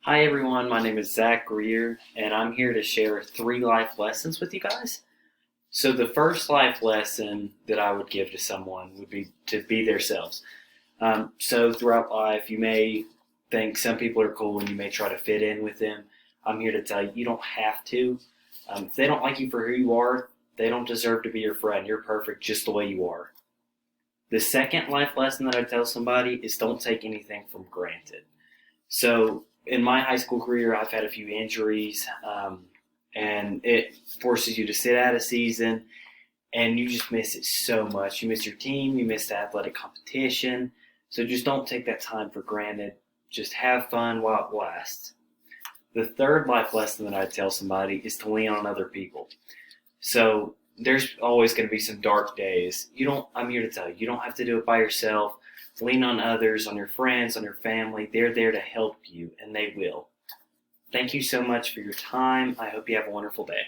Hi everyone, my name is Zach Greer, and I'm here to share 3 life lessons with you guys. So, the first life lesson that I would give to someone would be to be themselves. So, throughout life, you may think some people are cool and you may try to fit in with them. I'm here to tell you, you don't have to. If they don't like you for who you are, they don't deserve to be your friend. You're perfect just the way you are. The second life lesson that I tell somebody is don't take anything for granted. So in my high school career, I've had a few injuries, and it forces you to sit out a season, and you just miss it so much. You miss your team, you miss the athletic competition. So just don't take that time for granted. Just have fun while it lasts. The third life lesson that I tell somebody is to lean on other people. So there's always going to be some dark days. I'm here to tell you, you don't have to do it by yourself. Lean on others, on your friends, on your family. They're there to help you, and they will. Thank you so much for your time. I hope you have a wonderful day.